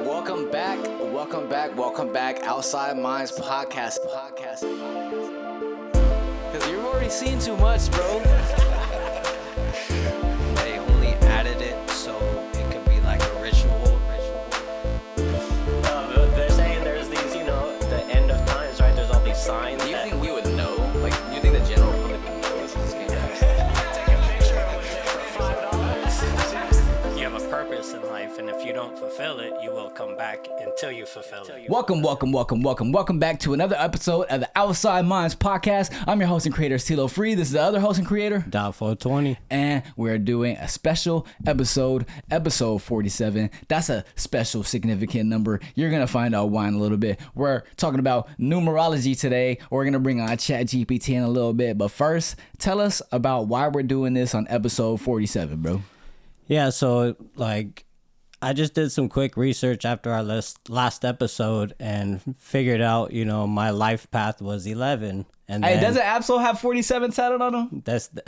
Welcome back. Outside Minds podcast. Because you've already seen too much, bro. They only added it so it could be like a ritual. They're saying there's these, the end of times, right? There's all these signs. Do you think we would know? Like, do you think the general public would know this game? Take a picture for $5. You have a purpose in life, and if you don't fulfill it, you will come back until you fulfill it. Welcome back to another episode of the Outside Minds podcast. I'm your host and creator, Steelo. This is the other host and creator, .420. And we're doing a special episode 47. That's a special, significant number. You're going to find out why in a little bit. We're talking about numerology today. We're going to bring on Chat GPT in a little bit. But first, tell us about why we're doing this on episode 47, bro. Yeah, so I just did some quick research after our last episode and figured out, my life path was 11. And hey, doesn't Absol have 47 tatted on him?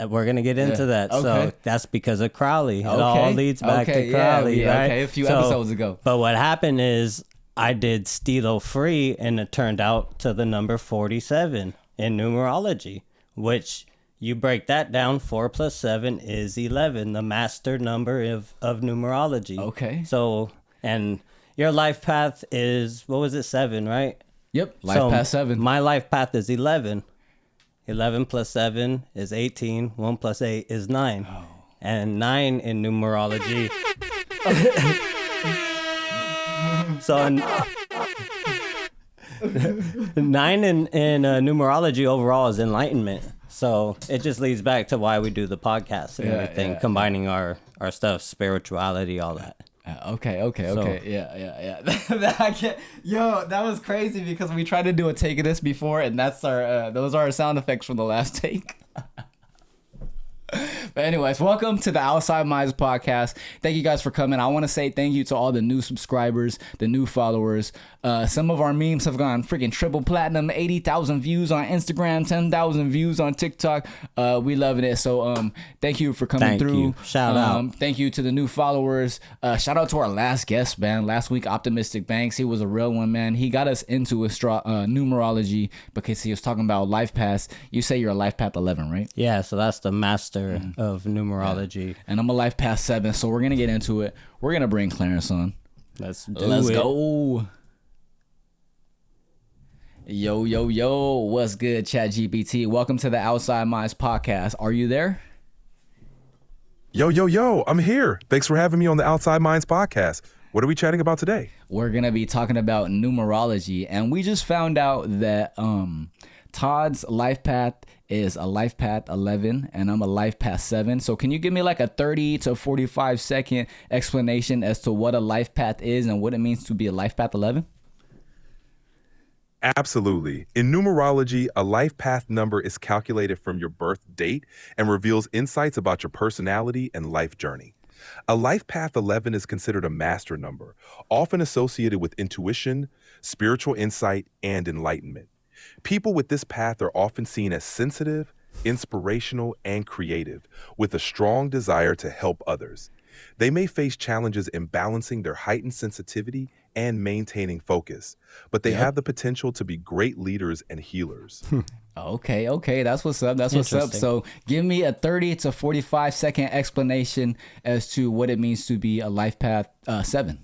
We're going to get into that. Okay. So that's because of Crowley. It all leads back to Crowley, right? Okay, a few episodes ago. But what happened is I did Steelo free, and it turned out to the number 47 in numerology, which... You break that down, 4 plus 7 is 11, the master number of numerology. Okay. So, and your life path is, 7, right? Yep, life path 7. My life path is 11. 11 plus 7 is 18. 1 plus 8 is 9. Oh. And 9 in numerology. So, 9 in numerology overall is enlightenment. So it just leads back to why we do the podcast and everything, combining our stuff, spirituality, all that. Okay. Yeah. That was crazy because we tried to do a take of this before, and that's those are our sound effects from the last take. But anyways, welcome to the Outside Minds podcast. Thank you guys for coming. I want to say thank you to all the new subscribers, the new followers. Some of our memes have gone freaking triple platinum, 80,000 views on Instagram, 10,000 views on TikTok. We loving it. So thank you for coming through. Shout out. Thank you to the new followers. Shout out to our last guest, man. Last week, Optimistic Banks. He was a real one, man. He got us into numerology because he was talking about life paths. You say you're a life path 11, right? Yeah, so that's the master of numerology. Yeah. And I'm a life path 7, so we're going to get into it. We're going to bring Clarence on. Let's go. Yo, what's good, Chat GPT? Welcome to the Outside Minds podcast. Are you there? Yo, I'm here. Thanks for having me on the Outside Minds podcast. What are we chatting about today? We're going to be talking about numerology, and we just found out that Todd's life path is a life path 11 and I'm a life path 7. So can you give me like a 30 to 45 second explanation as to what a life path is and what it means to be a life path 11? Absolutely. In numerology, a life path number is calculated from your birth date and reveals insights about your personality and life journey. A life path 11 is considered a master number, often associated with intuition, spiritual insight, and enlightenment. People with this path are often seen as sensitive, inspirational, and creative, with a strong desire to help others. They may face challenges in balancing their heightened sensitivity and maintaining focus, but they have the potential to be great leaders and healers. Okay, that's what's up. So give me a 30 to 45 second explanation as to what it means to be a life path 7.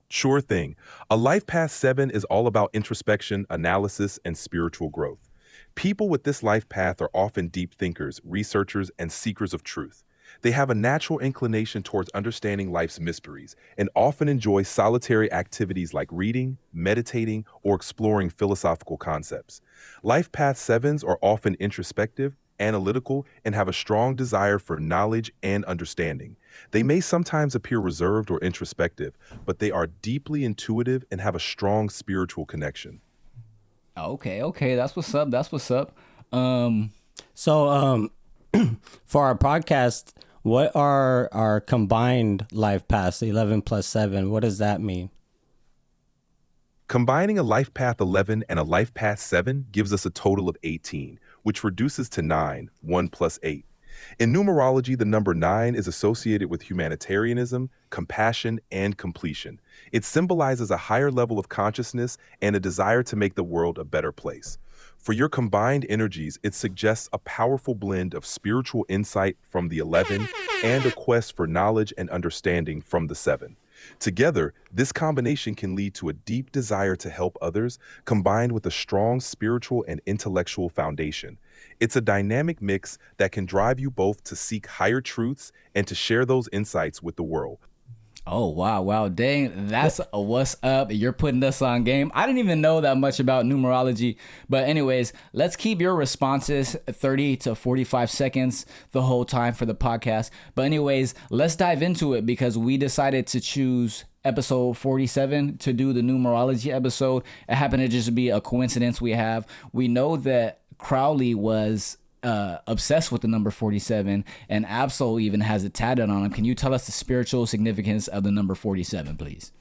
Sure thing. A life path 7 is all about introspection, analysis, and spiritual growth. People with this life path are often deep thinkers, researchers, and seekers of truth. They have a natural inclination towards understanding life's mysteries and often enjoy solitary activities like reading, meditating, or exploring philosophical concepts. Life path 7s are often introspective, analytical, and have a strong desire for knowledge and understanding. They may sometimes appear reserved or introspective, but they are deeply intuitive and have a strong spiritual connection. Okay, that's what's up. So for our podcast, what are our combined life paths, 11 plus 7? What does that mean? Combining a life path 11 and a life path 7 gives us a total of 18, which reduces to 9, 1 plus 8. In numerology, the number 9 is associated with humanitarianism, compassion, and completion. It symbolizes a higher level of consciousness and a desire to make the world a better place. For your combined energies, it suggests a powerful blend of spiritual insight from the 11 and a quest for knowledge and understanding from the 7. Together, this combination can lead to a deep desire to help others, combined with a strong spiritual and intellectual foundation. It's a dynamic mix that can drive you both to seek higher truths and to share those insights with the world. Oh, wow. Dang, that's a what's up. You're putting us on game. I didn't even know that much about numerology. But anyways, let's keep your responses 30 to 45 seconds the whole time for the podcast. But anyways, let's dive into it because we decided to choose episode 47 to do the numerology episode. It happened to just be a coincidence we know that Crowley was obsessed with the number 47, and Absol even has it tatted on him. Can you tell us the spiritual significance of the number 47, please?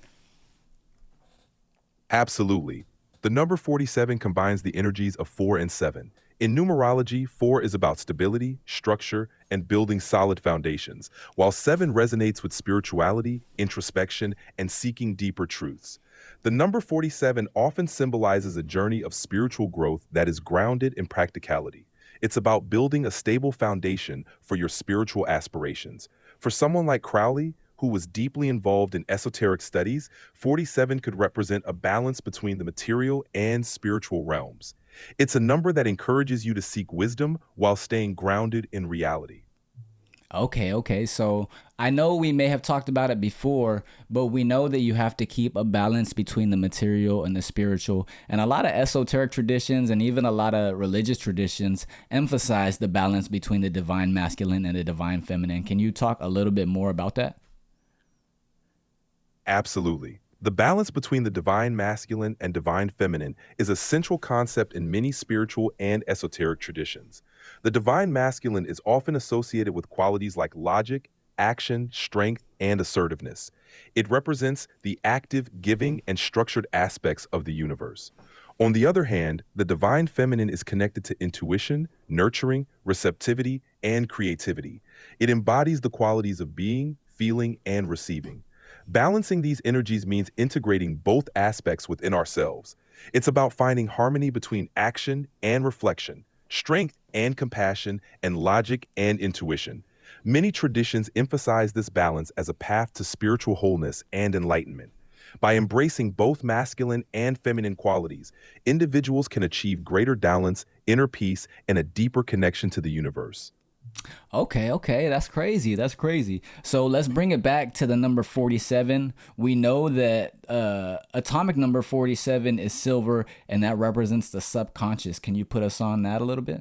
Absolutely. The number 47 combines the energies of 4 and 7. In numerology, 4 is about stability, structure, and building solid foundations, while 7 resonates with spirituality, introspection, and seeking deeper truths. The number 47 often symbolizes a journey of spiritual growth that is grounded in practicality. It's about building a stable foundation for your spiritual aspirations. For someone like Crowley, who was deeply involved in esoteric studies, 47 could represent a balance between the material and spiritual realms. It's a number that encourages you to seek wisdom while staying grounded in reality. Okay. So I know we may have talked about it before, but we know that you have to keep a balance between the material and the spiritual. And a lot of esoteric traditions and even a lot of religious traditions emphasize the balance between the divine masculine and the divine feminine. Can you talk a little bit more about that? Absolutely. The balance between the divine masculine and divine feminine is a central concept in many spiritual and esoteric traditions. The divine masculine is often associated with qualities like logic, action, strength, and assertiveness. It represents the active, giving, and structured aspects of the universe. On the other hand, the divine feminine is connected to intuition, nurturing, receptivity, and creativity. It embodies the qualities of being, feeling, and receiving. Balancing these energies means integrating both aspects within ourselves. It's about finding harmony between action and reflection, strength and compassion, and logic and intuition. Many traditions emphasize this balance as a path to spiritual wholeness and enlightenment. By embracing both masculine and feminine qualities, individuals can achieve greater balance, inner peace, and a deeper connection to the universe. Okay, that's crazy. So let's bring it back to the number 47. We know that atomic number 47 is silver, and that represents the subconscious. Can you put us on that a little bit?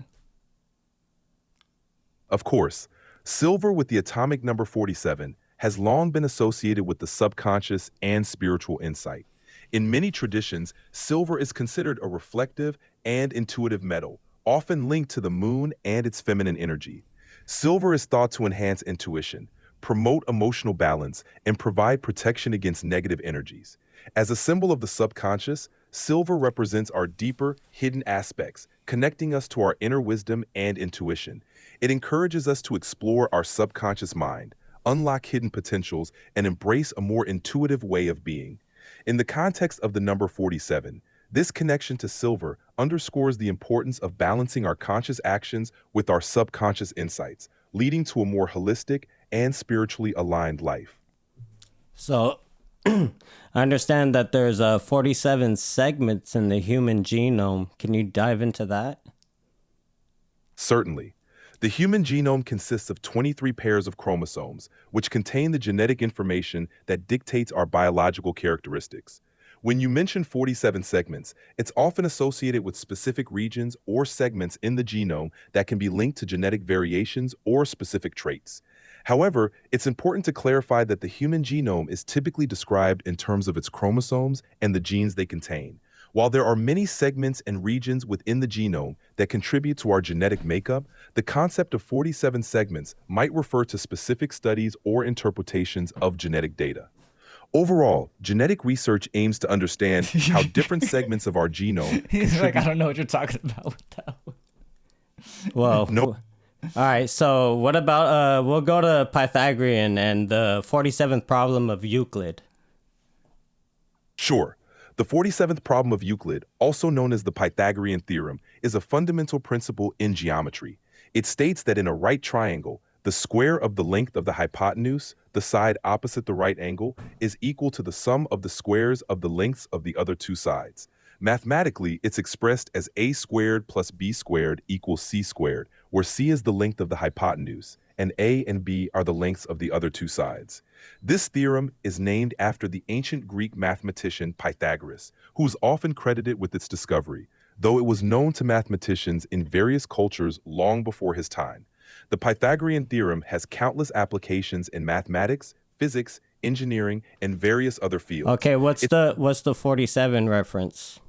Of course, silver with the atomic number 47 has long been associated with the subconscious and spiritual insight. In many traditions, silver is considered a reflective and intuitive metal, often linked to the moon and its feminine energy. Silver is thought to enhance intuition, promote emotional balance, and provide protection against negative energies. As a symbol of the subconscious, silver represents our deeper, hidden aspects, connecting us to our inner wisdom and intuition. It encourages us to explore our subconscious mind, unlock hidden potentials, and embrace a more intuitive way of being. In the context of the number 47, this connection to silver underscores the importance of balancing our conscious actions with our subconscious insights, leading to a more holistic and spiritually aligned life. So I understand that there's 47 segments in the human genome. Can you dive into that? Certainly. The human genome consists of 23 pairs of chromosomes, which contain the genetic information that dictates our biological characteristics. When you mention 47 segments, it's often associated with specific regions or segments in the genome that can be linked to genetic variations or specific traits. However, it's important to clarify that the human genome is typically described in terms of its chromosomes and the genes they contain. While there are many segments and regions within the genome that contribute to our genetic makeup, the concept of 47 segments might refer to specific studies or interpretations of genetic data. Overall, genetic research aims to understand how different segments of our genome He's like, I don't know what you're talking about with that one. Well, No. All right, so what about we'll go to Pythagorean and the 47th problem of Euclid. Sure. The 47th problem of Euclid, also known as the Pythagorean theorem, is a fundamental principle in geometry. It states that in a right triangle, the square of the length of the hypotenuse, the side opposite the right angle, is equal to the sum of the squares of the lengths of the other two sides. Mathematically, it's expressed as a squared plus b squared equals c squared, where c is the length of the hypotenuse, and a and b are the lengths of the other two sides. This theorem is named after the ancient Greek mathematician Pythagoras, who is often credited with its discovery, though it was known to mathematicians in various cultures long before his time. The Pythagorean theorem has countless applications in mathematics, physics, engineering, and various other fields. Okay, what's the 47 reference?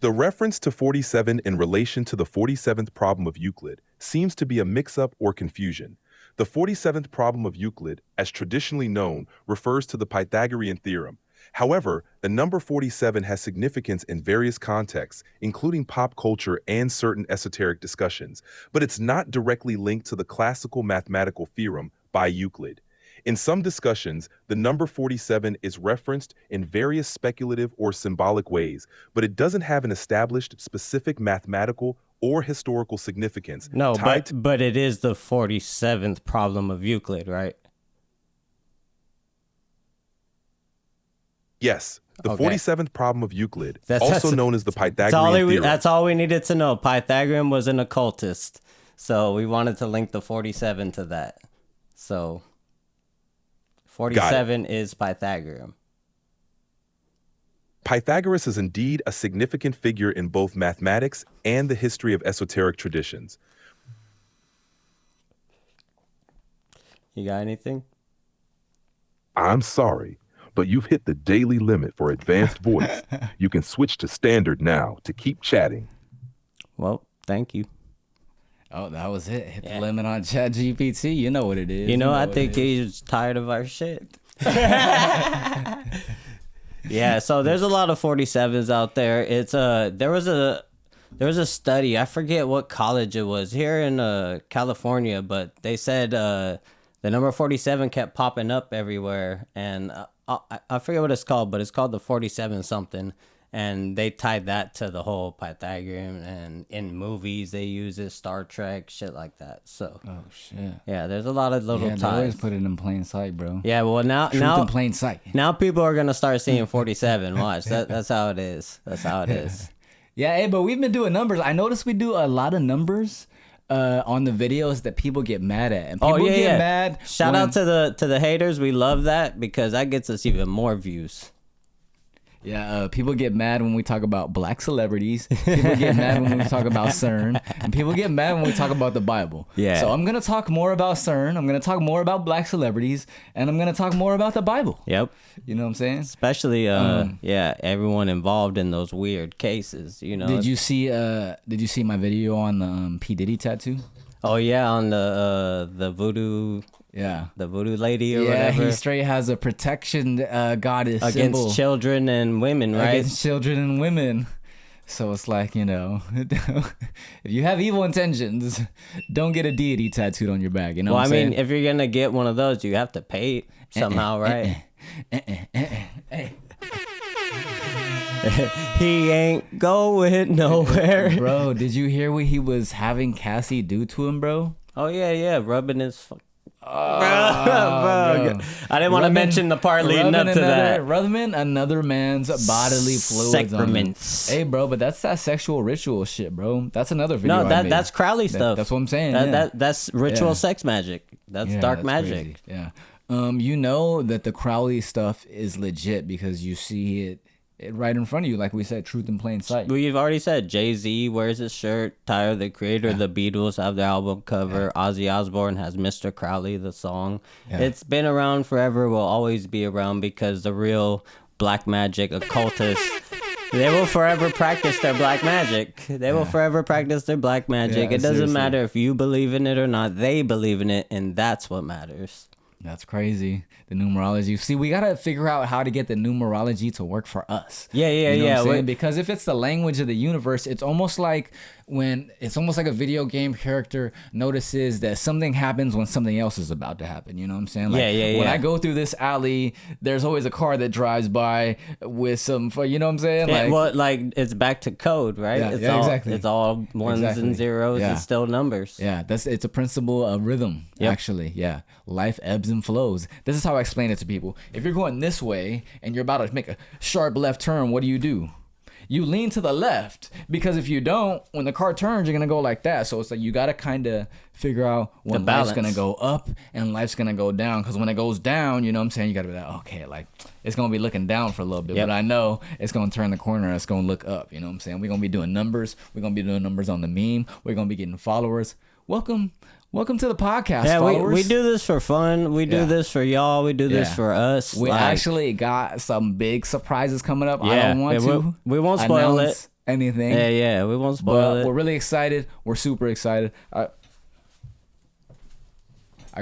The reference to 47 in relation to the 47th problem of Euclid seems to be a mix-up or confusion. The 47th problem of Euclid, as traditionally known, refers to the Pythagorean theorem. However, the number 47 has significance in various contexts, including pop culture and certain esoteric discussions, but it's not directly linked to the classical mathematical theorem by Euclid. In some discussions, the number 47 is referenced in various speculative or symbolic ways, but it doesn't have an established specific mathematical or historical significance. No, but it is the 47th problem of Euclid, right? Yes, the Okay. 47th problem of Euclid, That's also known as the Pythagorean theorem. That's all we needed to know. Pythagorean was an occultist, so we wanted to link the 47 to that. So 47 is Pythagorean. Pythagoras is indeed a significant figure in both mathematics and the history of esoteric traditions. You got anything? I'm sorry, but you've hit the daily limit for advanced voice. You can switch to standard now to keep chatting. Well, thank you. Oh, that was it. Hit the limit on Chat GPT. You know what it is. You know, I think he's tired of our shit. Yeah, so there's a lot of 47s out there. It's there was a study, I forget what college it was here in California, but they said the number 47 kept popping up everywhere, and I forget what it's called, but it's called the 47 something, and they tied that to the whole Pythagorean, and in movies they use it, Star Trek, shit like that. So Oh shit. yeah, there's a lot of little Yeah, they always ties. put it in plain sight, bro. Yeah, well now Truth in plain sight. now people are gonna start seeing 47. Watch, that's how it is. That's how it is. Yeah, hey, but we've been doing numbers. I noticed we do a lot of numbers on the videos that people get mad at, and people get mad. Shout when- out to the haters. We love that because that gets us even more views. Yeah, people get mad when we talk about black celebrities. People get mad when we talk about CERN, and people get mad when we talk about the Bible. Yeah. So I'm gonna talk more about CERN. I'm gonna talk more about black celebrities, and I'm gonna talk more about the Bible. Yep. You know what I'm saying? Especially everyone involved in those weird cases. You know. Did you see my video on the P Diddy tattoo? Oh yeah, on the voodoo. Yeah. The voodoo lady or Yeah, whatever. he straight has a protection goddess Against symbol children and women, right? against children and women. So it's like, you know, if you have evil intentions, don't get a deity tattooed on your back. You know Well, what I'm I mean, saying? if you're gonna get one of those, you have to pay somehow, right? Hey, He ain't going nowhere. bro, did you hear what he was having Cassie do to him, bro? Oh yeah, rubbing his. Bro. bro. I didn't want to mention the part leading up to that. Rubbing another man's bodily fluids on him. Sacraments. Hey, bro, but that's that sexual ritual shit, bro. That's another video. No, I made. that's Crowley stuff. That's what I'm saying. That's ritual Yeah. sex magic. That's Yeah, dark that's magic. crazy. Yeah. You know that the Crowley stuff is legit because you see it right in front of you, like we said, truth in plain sight. We've already said Jay-Z wears his shirt. Tyler, the creator of the Beatles, have the album cover. Ozzy Osbourne has Mr. Crowley, the song. Yeah. It's been around forever, will always be around because the real black magic occultists, they will forever practice their black magic. They will forever practice their black magic. Yeah, It doesn't seriously. matter if you believe in it or not. They believe in it, and that's what matters. That's crazy. The numerology. See, we gotta figure out how to get the numerology to work for us. Yeah, You know what I'm saying? wait. Because if it's the language of the universe, it's almost like a video game character notices that something happens when something else is about to happen. You know what I'm saying? Like, when I go through this alley, there's always a car that drives by with some, you know what I'm saying? Yeah, Like, well, like it's back to code, right? Yeah, It's yeah, all, exactly. It's all ones Exactly. and zeros. Yeah. It's still numbers. yeah, it's a principle of rhythm, Yep. actually. Yeah. Life ebbs and flows. This is how I explain it to people. If you're going this way and you're about to make a sharp left turn, what do? You lean to the left, because if you don't, when the car turns, you're going to go like that. So it's like you got to kind of figure out when life's going to go up and life's going to go down. Because when it goes down, you know what I'm saying? You got to be like, okay, like it's going to be looking down for a little bit. Yep. But I know it's going to turn the corner and it's going to look up. You know what I'm saying? We're going to be doing numbers. We're going to be doing numbers on the meme. We're going to be getting followers. Welcome to the podcast, Yeah, followers. we do this for fun. We do Yeah. this for y'all. We do this Yeah. for us. We Like, actually got some big surprises coming up. I Yeah, don't want yeah, to. we won't spoil announce anything. Yeah, we won't spoil But it. we're really excited. We're super excited. I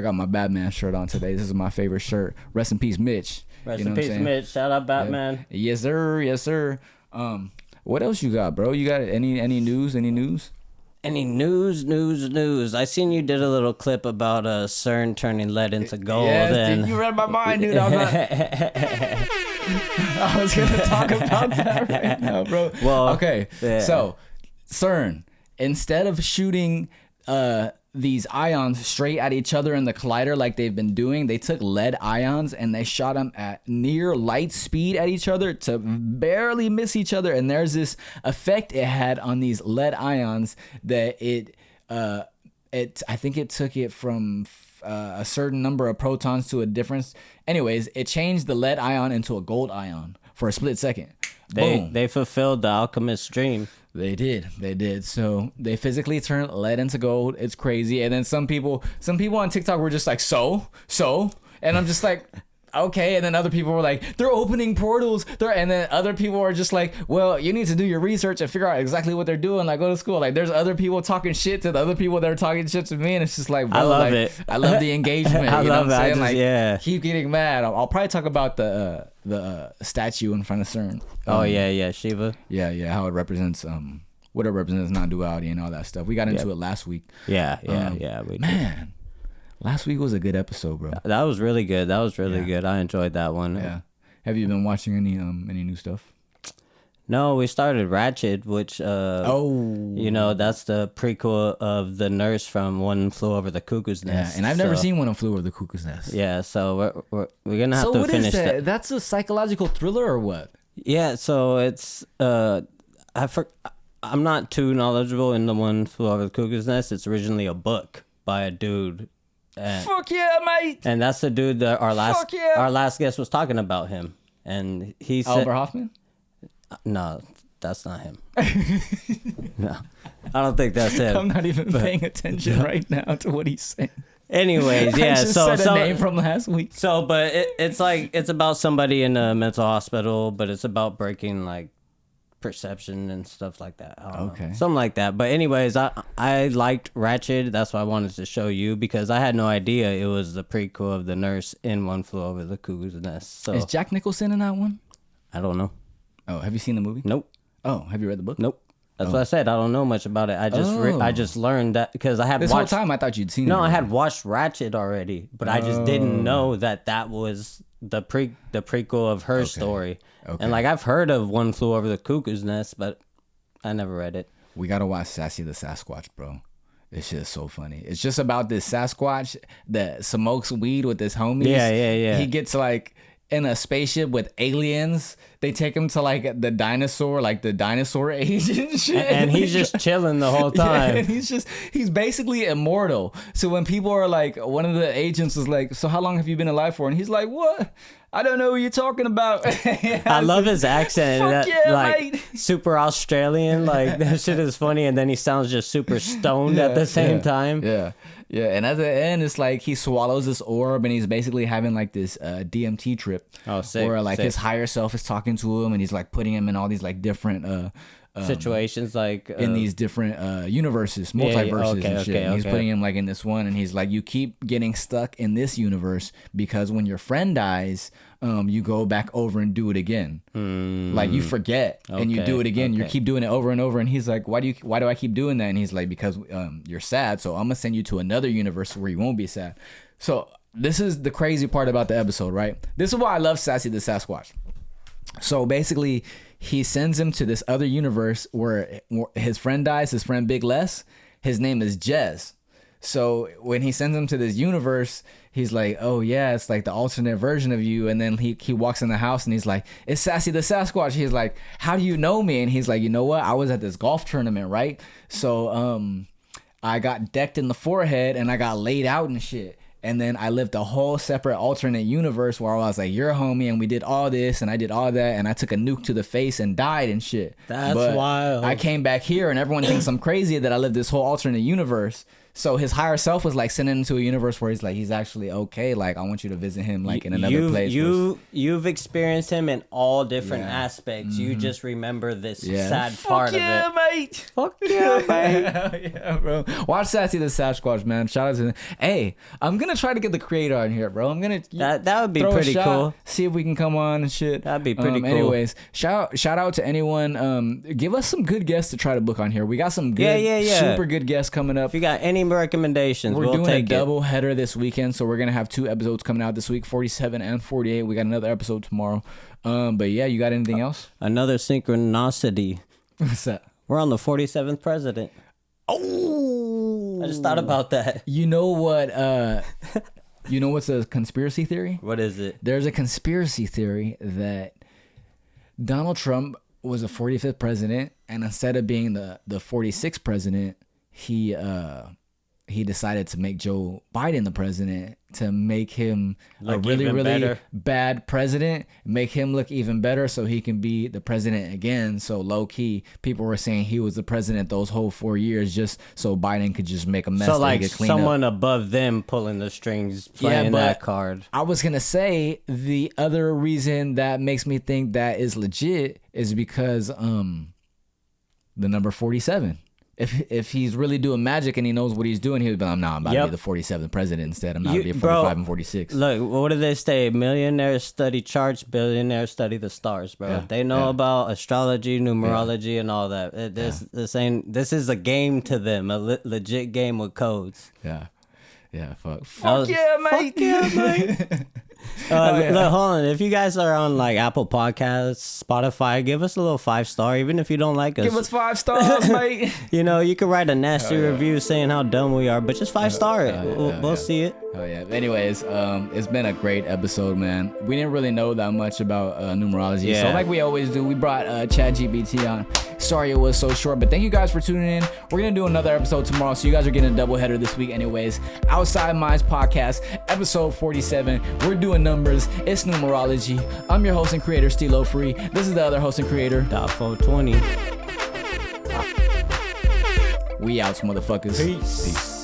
got my Batman shirt on today. This is my favorite shirt. Rest in peace, Mitch. Rest You know in what I'm peace, saying? Mitch. Shout out Batman. Yes, sir. Yes, sir. What else you got, bro? You got any news? Any news? Any news? I seen you did a little clip about CERN turning lead into gold. Yes, and dude, you read my mind, dude. I was gonna talk about that right now, bro. Well, okay. yeah. So CERN, instead of shooting these ions straight at each other in the collider like they've been doing, they took lead ions and they shot them at near light speed at each other to barely miss each other. And there's this effect it had on these lead ions that I think it took it from a certain number of protons to a difference. Anyways, it changed the lead ion into a gold ion for a split second. Boom. They fulfilled the alchemist's dream. They did. So they physically turned lead into gold. It's crazy. And then some people on TikTok were just like, so, and I'm just like, okay. And then other people were like, they're opening portals. And then other people are just like, well, you need to do your research and figure out exactly what they're doing. Like, go to school. Like, there's other people talking shit to the other people that are talking shit to me, and it's just like, bro, I love like, it. I love the engagement. I you know love what I'm it. I saying? just- Like, yeah. keep getting mad. I'll probably talk about the statue in front of CERN. Oh yeah, Shiva. Yeah, how it represents what it represents, non-duality and all that stuff. We got into it last week. Yeah. We did. Man, last week was a good episode, bro. That was really good. Good. I enjoyed that one. Yeah. Have you been watching any new stuff? No, we started Ratchet, which that's the prequel of the nurse from One Flew Over the Cuckoo's Yeah, Nest. and I've never seen One Flew Over the Cuckoo's Nest. Yeah, so we're gonna have So to what finish is that? that. That's a psychological thriller or what? Yeah, so it's I'm not too knowledgeable in the One Flew Over the Cuckoo's Nest. It's originally a book by a dude. Fuck yeah, mate. And that's the dude that our Fuck yeah. last guest was talking about him. And he said Albert Hoffman? no, that's not him. No. I don't think that's him. I'm not even paying attention right now to what he's saying. Anyways, I yeah, just so said a name from last week. So, but it's like it's about somebody in a mental hospital, but it's about breaking like perception and stuff like that. I don't know. Okay. Something like that. But anyways, I liked Ratchet. That's why I wanted to show you, because I had no idea it was the prequel of the nurse in One Flew Over the Cuckoo's Nest. So Is Jack Nicholson in that one? I don't know. Oh, have you seen the movie? Nope. Oh, have you read the book? Nope. That's what I said. I don't know much about it. I just learned that because I had This watched. whole time I thought you'd seen it. No, I already. had watched Ratchet already, but I just didn't know that was the prequel of her story. Okay. And like I've heard of One Flew Over the Cuckoo's Nest, but I never read it. We gotta watch Sassy the Sasquatch, bro. This shit is so funny. It's just about this Sasquatch that smokes weed with his homies. Yeah. He gets like in a spaceship with aliens. They take him to like the dinosaur age and shit. And he's just chilling the whole time. Yeah, and he's basically immortal. So when people are like, one of the agents was like, so how long have you been alive for? And he's like, what? I don't know what you're talking about. I love his accent. Fuck That, yeah, like mate. super Australian. Like that shit is funny, and then he sounds just super stoned at the same time. Yeah. And at the end, it's like he swallows this orb, and he's basically having like this DMT trip. Oh, sick, where like sick. his higher self is talking to him, and he's like putting him in all these like different situations like in these different universes, multiverses and shit. And he's putting him like in this one, and he's like, you keep getting stuck in this universe because when your friend dies, you go back over and do it again. Like you forget and you do it again. You keep doing it over and over. And he's like, why do I keep doing that? And he's like, because you're sad. So I'm gonna send you to another universe where you won't be sad. So this is the crazy part about the episode, right? This is why I love Sassy the Sasquatch. So basically, he sends him to this other universe where his friend dies, his friend Big Les. His name is Jez. So when he sends him to this universe, he's like, oh yeah, it's like the alternate version of you. And then he walks in the house and he's like, it's Sassy the Sasquatch. He's like, how do you know me? And he's like, you know what? I was at this golf tournament, right? So I got decked in the forehead and I got laid out and shit. And then I lived a whole separate alternate universe where I was like, you're a homie and we did all this and I did all that and I took a nuke to the face and died and shit. That's wild. I came back here and everyone thinks I'm crazy that I lived this whole alternate universe. So his higher self was like sending him to a universe where he's like, he's actually okay. Like, I want you to visit him like in another place. You've experienced him in all different aspects. You just remember this sad part of it. Mate. Fuck yeah, mate. Yeah, bro. Watch Sassy the Sasquatch, man. Shout out to him. Hey, I'm going to try to get the creator on here, bro. I'm going to that would be pretty cool. See if we can come on and shit. That'd be pretty cool. Anyways, shout out to anyone. Give us some good guests to try to book on here. We got some good, super good guests coming up. If you got any recommendations, we're doing a double header this weekend, so we're gonna have 2 episodes coming out this week, 47 and 48. We got another episode tomorrow. But yeah, you got anything else? Another synchronicity. What's that? We're on the 47th president. Oh, I just thought about that. You know what? You know what's a conspiracy theory? What is it? There's a conspiracy theory that Donald Trump was the 45th president, and instead of being the 46th president, he decided to make Joe Biden the president to make him a really bad president, make him look even better so he can be the president again. So low key, people were saying he was the president those whole 4 years just so Biden could just make a mess. So like someone up. above them pulling the strings, playing that card. I was going to say the other reason that makes me think that is legit is because the number 47. If he's really doing magic and he knows what he's doing, he would be like, nah, I'm about to be the 47th president instead. I'm not going to be 45 and 46. Look, what do they say? Millionaires study charts, billionaires study the stars, bro. Yeah, they know about astrology, numerology, and all that. This is a game to them, a legit game with codes. Yeah, fuck yeah, mate. Fuck yeah, mate. Look, hold on. If you guys are on like Apple Podcasts, Spotify, give us a little 5-star, even if you don't like us. Give us 5 stars, mate. You know, you can write a nasty review saying how dumb we are, but just 5-star it. We'll see it. Oh yeah. Anyways, it's been a great episode, man. We didn't really know that much about numerology, so like we always do, we brought GPT on. Sorry it was so short, but thank you guys for tuning in. We're gonna do another episode tomorrow, so you guys are getting a double header this week anyways. Outside Minds Podcast, episode 47. We're doing numbers. It's numerology. I'm your host and creator, Steelo Free. This is the other host and creator, .420. We out, motherfuckers. Peace.